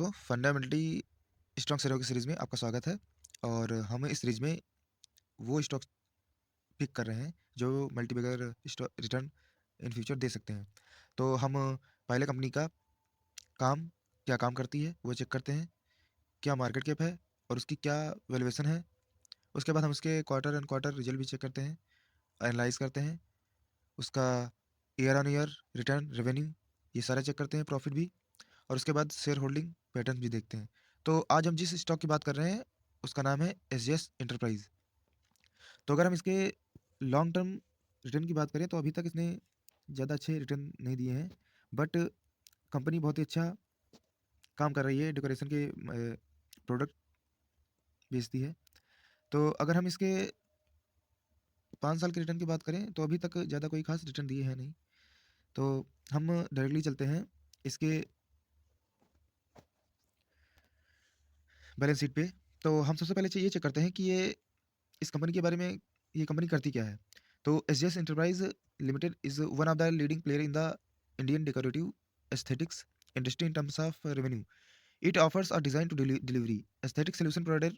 दोस्तों, fundamentally strong शेयरों की सीरीज़ में आपका स्वागत है। और हम इस सीरीज़ में वो स्टॉक्स पिक कर रहे हैं जो मल्टीबैगर रिटर्न इन फ्यूचर दे सकते हैं। तो हम पहले कंपनी का क्या काम करती है वो चेक करते हैं, क्या मार्केट कैप है और उसकी क्या वैल्यूएशन है। उसके बाद हम उसके क्वार्टर एंड क्वार्टर रिजल्ट भी चेक करते हैं, एनालाइज करते हैं उसका year on year return, revenue, ये सारा चेक करते हैं, प्रॉफिट भी। और उसके बाद शेयर होल्डिंग पैटर्न भी देखते हैं। तो आज हम जिस स्टॉक की बात कर रहे हैं उसका नाम है एसजीएस एंटरप्राइज। तो अगर हम इसके लॉन्ग टर्म रिटर्न की बात करें तो अभी तक इसने ज़्यादा अच्छे रिटर्न नहीं दिए हैं, बट कंपनी बहुत ही अच्छा काम कर रही है, डेकोरेशन के प्रोडक्ट बेचती है। तो अगर हम इसके 5 साल के रिटर्न की बात करें तो अभी तक ज़्यादा कोई खास रिटर्न दिए हैं नहीं। तो हम डायरेक्टली चलते हैं इसके बैलेंस शीट पे। तो हम सबसे पहले ये चेक करते हैं कि इस कंपनी के बारे में, ये कंपनी करती क्या है। तो SGS enterprise limited is one of the leading player in the Indian decorative aesthetics industry in terms of revenue. It offers a design to delivery aesthetic solution provider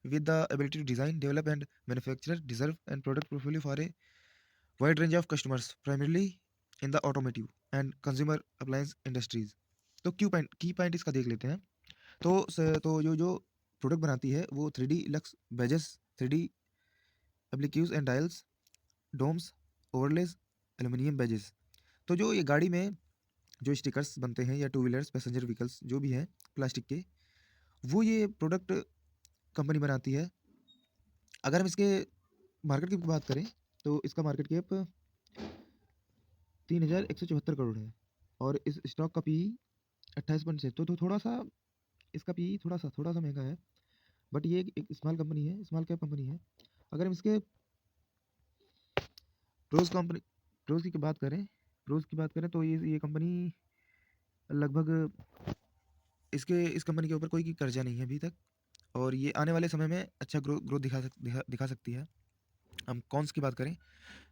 with the ability to design, develop, and manufacture deserve and product portfolio for a wide range of customers, primarily in the automotive and consumer appliance industries. तो की point इसका देख लेते हैं। तो जो product बनाती है वो 3D lux badges, 3D appliques and dials, domes, overlays, aluminium badges. तो जो ये गाड़ी में जो स्टिकर्स बनते हैं या टू व्हीलर्स, पैसेंजर व्हीकल्स जो भी हैं प्लास्टिक के, वो ये प्रोडक्ट कंपनी बनाती है। अगर हम इसके मार्केट कैप की बात करें तो इसका मार्केट कैप 3174 करोड़ है और इस स्टॉक का पी 28.6। तो थोड़ा सा इसका पी थोड़ा सा महंगा है, बट ये एक स्मॉल कंपनी है, स्मॉल कैप कंपनी है। अगर हम इसके प्रोज कंपनी प्रोज की प्रोज की बात करें तो ये कंपनी लगभग इस कंपनी के ऊपर कोई कर्जा नहीं है अभी तक, और ये आने वाले समय में अच्छा ग्रोथ दिखा सकती है। हम कॉन्स की बात करें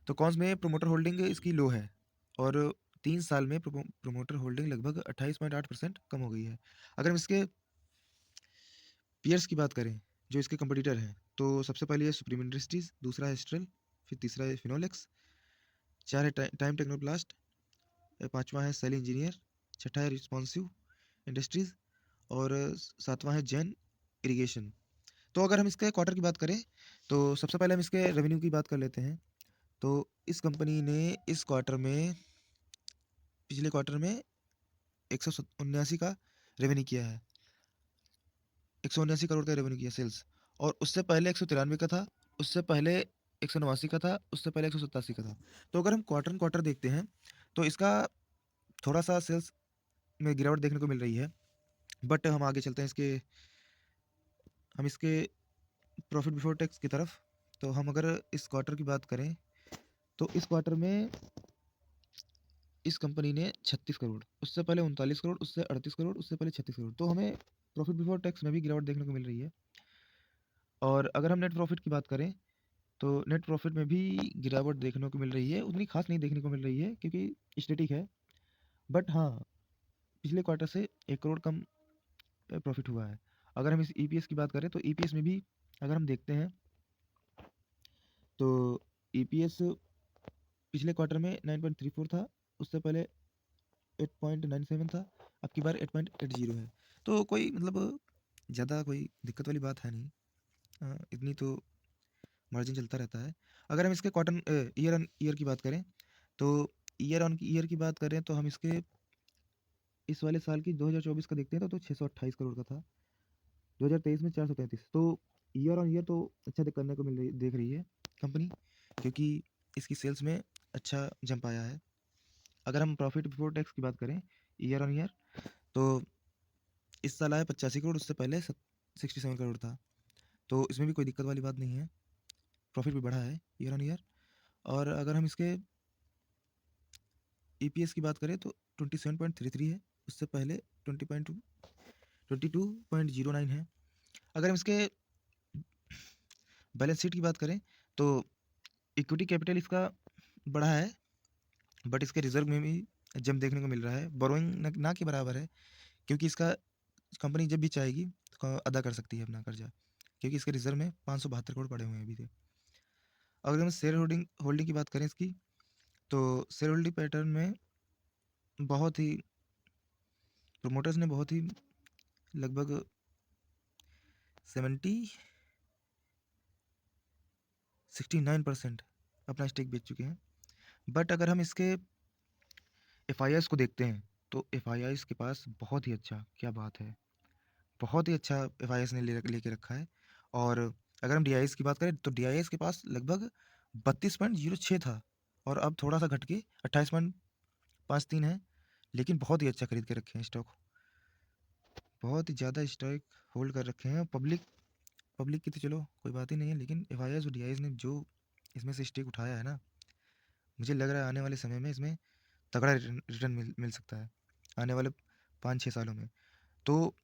तो कॉन्स में प्रोमोटर होल्डिंग इसकी लो है और 3 साल में प्रोमोटर होल्डिंग लगभग 28.8% कम हो गई है। अगर हम इसके पीयर्स की बात करें जो इसके कंपटीटर हैं, तो सबसे पहले है सुप्रीम इंडस्ट्रीज, दूसरा है स्ट्रल, फिर तीसरा है फिनोलेक्स, चार है टाइम टेक्नोप्लास्ट, पांचवा है सेल इंजीनियर, छठा है रिस्पॉन्सिव इंडस्ट्रीज और सातवां है जैन इरिगेशन। तो अगर हम इसके क्वार्टर की बात करें तो सबसे पहले हम इसके रेवेन्यू की बात कर लेते हैं। तो इस कंपनी ने इस क्वार्टर में, पिछले क्वार्टर में 179 का रेवेन्यू किया है, 179 करोड़ का रेवेन्यू किया सेल्स। और उससे पहले 193 का था, उससे पहले 189 का था, उससे पहले 187 का था। तो अगर हम क्वार्टर देखते हैं तो इसका थोड़ा सा सेल्स में गिरावट देखने को मिल रही है। बट हम आगे चलते हैं हम इसके प्रॉफिट बिफोर टैक्स की तरफ। तो हम अगर इस क्वार्टर की बात करें तो इस क्वार्टर में इस कंपनी ने 36 करोड़, उससे पहले 39 करोड़, उससे 38 करोड़, उससे पहले 36 करोड़, तो हमें प्रॉफिट बिफोर टैक्स में भी गिरावट देखने को मिल रही है। और अगर हम नेट प्रॉफिट की बात करें तो नेट प्रॉफिट में भी गिरावट देखने को मिल रही है, उतनी खास नहीं देखने को मिल रही है क्योंकि स्टेटिक है। बट हाँ, पिछले क्वार्टर से 1 करोड़ कम प्रॉफिट हुआ है। अगर हम इस ईपीएस की बात करें तो ईपीएस में भी अगर हम देखते हैं तो ईपीएस पिछले क्वार्टर में 9.34 था, उससे पहले 8.97 था, अब की बार 8.80 है। तो कोई मतलब ज़्यादा कोई दिक्कत वाली बात है नहीं, इतनी तो मार्जिन चलता रहता है। अगर हम इसके क्वार्टर ईयर ऑन ईयर की बात करें तो ईयर ऑन ईयर की बात करें तो हम इसके इस वाले साल की 2024 का देखते हैं तो 628 करोड़ का था, 2023 में 433। तो ईयर ऑन ईयर तो अच्छा करने को देख रही है कंपनी, क्योंकि इसकी सेल्स में अच्छा जंप आया है। अगर हम प्रॉफिट बिफोर टैक्स की बात करें ईयर ऑन ईयर तो इस साल आया 85 करोड़, उससे पहले 67 करोड़ था। तो इसमें भी कोई दिक्कत वाली बात नहीं है, प्रॉफिट भी बढ़ा है ईयर ऑन ईयर। और अगर हम इसके ईपीएस की बात करें तो 27.33 है, उससे पहले 22.09 है। अगर हम इसके बैलेंस शीट की बात करें तो इक्विटी कैपिटल इसका बढ़ा है, बट इसके रिजर्व में भी जंप देखने को मिल रहा है। बोरोइंग ना के बराबर है क्योंकि इसका कंपनी जब भी चाहेगी तो अदा कर सकती है अपना कर्जा, क्योंकि इसके रिजर्व में 572 करोड़ पड़े हुए हैं अभी थे। अगर हम शेयर होल्डिंग होल्डिंग की बात करें इसकी, तो शेयर होल्डिंग पैटर्न में बहुत ही प्रोमोटर्स ने बहुत ही लगभग 69% अपना स्टेक बेच चुके हैं। बट अगर हम इसके एफ को देखते हैं, तो एफ के पास बहुत ही अच्छा, क्या बात है, बहुत ही अच्छा एफ ने लेके रखा है। और अगर हम डी की बात करें, तो डी के पास लगभग 32.06 था, और अब थोड़ा सा घट के 28.53 है। लेकिन बहुत ही अच्छा खरीद के रखे हैं स्टॉक, बहुत ही ज़्यादा स्टॉक होल्ड कर रखे हैं। पब्लिक पब्लिक की तो चलो कोई बात ही नहीं है, लेकिन एफ और डी ने जो इसमें से स्टेक उठाया है ना, मुझे लग रहा है आने वाले समय में इसमें तगड़ा रिटर्न मिल सकता है आने वाले 5-6 सालों में। तो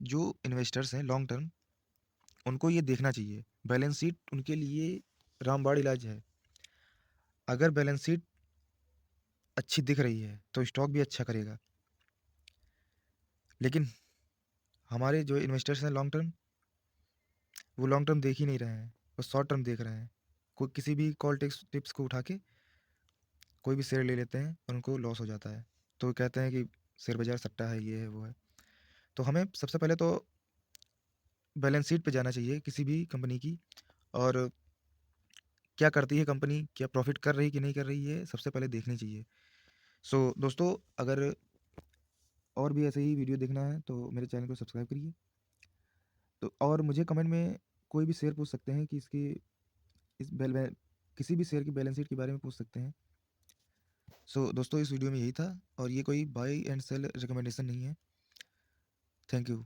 जो इन्वेस्टर्स हैं लॉन्ग टर्म, उनको ये देखना चाहिए, बैलेंस शीट उनके लिए रामबाण इलाज है। अगर बैलेंस शीट अच्छी दिख रही है तो स्टॉक भी अच्छा करेगा। लेकिन हमारे जो इन्वेस्टर्स हैं लॉन्ग टर्म, वो लॉन्ग टर्म देख ही नहीं रहे हैं, वो शॉर्ट टर्म देख रहे हैं। कोई किसी भी कॉल टिप्स को उठा के कोई भी शेयर ले लेते हैं और उनको लॉस हो जाता है, तो कहते हैं कि शेयर बाजार सट्टा है, ये है वो है। तो हमें सबसे पहले तो बैलेंस शीट पे जाना चाहिए किसी भी कंपनी की, और क्या करती है कंपनी, क्या प्रॉफिट कर रही कि नहीं कर रही है, सबसे पहले देखनी चाहिए। सो दोस्तों, अगर और भी ऐसे ही वीडियो देखना है तो मेरे चैनल को सब्सक्राइब करिए। तो और मुझे कमेंट में कोई भी शेयर पूछ सकते हैं कि इसकी इस किसी भी शेयर की बैलेंस शीट के बारे में पूछ सकते हैं। सो दोस्तों, इस वीडियो में यही था, और ये कोई बाय एंड सेल रिकमेंडेशन नहीं है। Thank you.